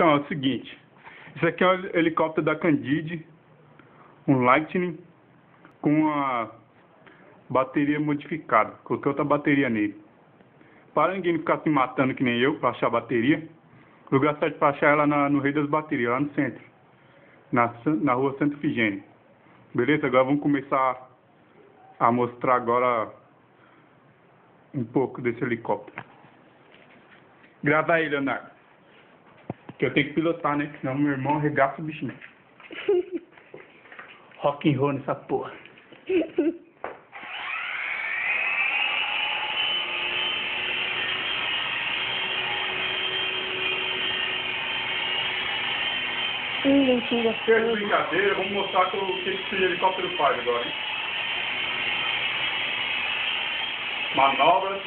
Então, é o seguinte. Isso aqui é um helicóptero da Candide, um Lightning, com uma bateria modificada. Coloquei outra bateria nele. Para ninguém ficar se matando que nem eu, para achar a bateria, o lugar certo para achar ela no Rei das Baterias, lá no centro. Na rua Santa Ifigênia. Beleza? Agora vamos começar a mostrar agora um pouco desse helicóptero. Grava aí, Leonardo. Que eu tenho que pilotar, né? Senão meu irmão arregaça o bichinho. Rock and roll nessa porra. Mentira. Chega de brincadeira, vamos mostrar o que esse helicóptero faz agora, hein? Manobras.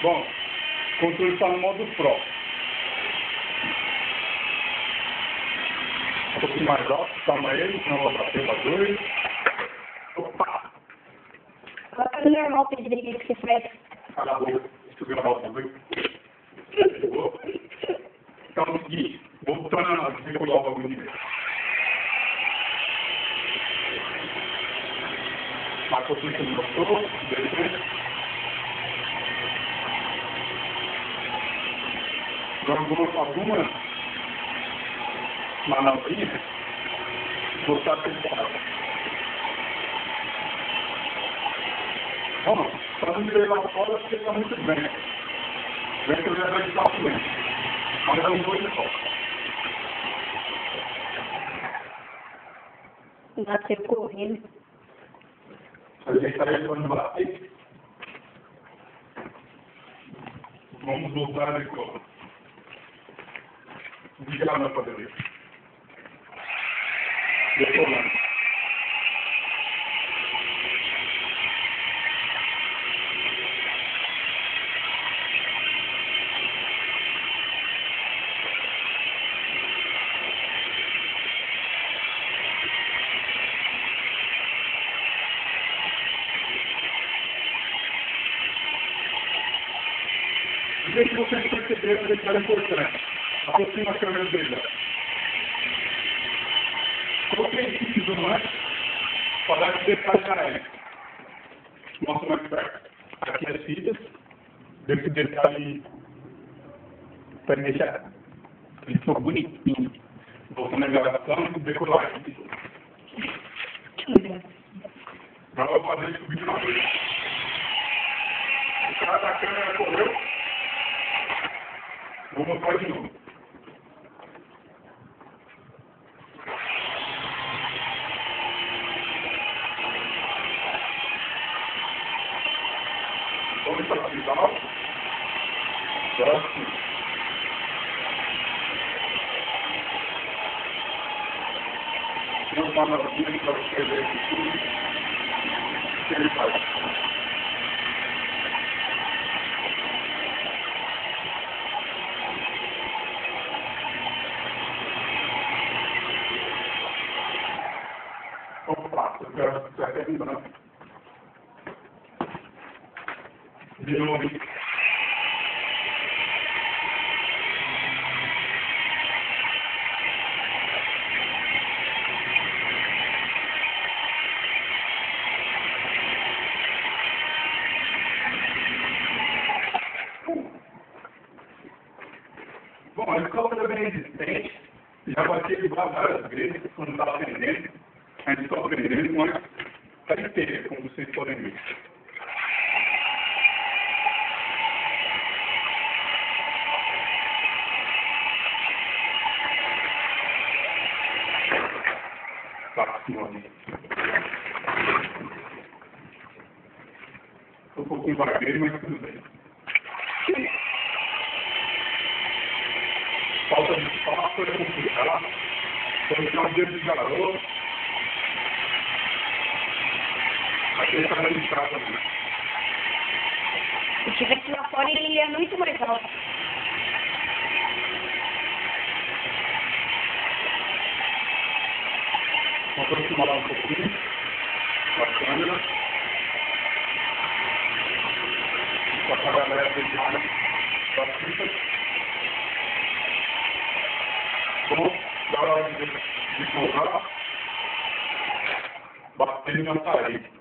Bom, o controle está no modo Pro. Um pouquinho mais alto, calma aí, senão eu vou bater pra dois. Opa! Coloca no normal, Pedro, que você faz. Cala a boca, subiu a volta, viu? Então é o seguinte, voltando a desenrolar o bagulho de vez. Marcou tudo que gostou, beleza? Agora algumas manobrinhas, mostrar que ele faz. Vamos, para não me levar fora, porque está muito bem. Vem que eu já vou de salto bem. Mas eu não vou de sol. Nasceu correndo. A gente está levando bater. Vamos voltar de cor. Diga lá na padaria. Decolando. Não sei se vocês perceberam, mas é importante. Aproxima a câmera dele. Coloquei esse zoom antes para dar esse detalhe na área. Mostra mais perto. Aqui as fitas. Desse detalhe para deixar. Ele ficou bonitinho. Voltando a gravação e decorar aqui. Agora eu vou fazer isso de uma vez. O cara da câmera correu. Vou mostrar de novo. Vamos para a final. Próximo. Vamos para a novinha para você ver aqui tudo que ele faz. Opa, eu quero que você terminar. De novo. Bom, a escola é bem resistente. Já bati igual várias vezes quando estava aprendendo. A gente está aprendendo, mas está inteira, como vocês podem ver. Estou um pouquinho vagueiro, mas tudo bem. Falta de espaço, é complicado. Colocar o dedo de garoto. Aqui ele está de casa, né? Se tivesse lá fora, ele ia muito mais alto. Vou aproximar um pouquinho. A câmera. com essa galera fechada da fita. Bom, na hora de soltar, batendo na parede.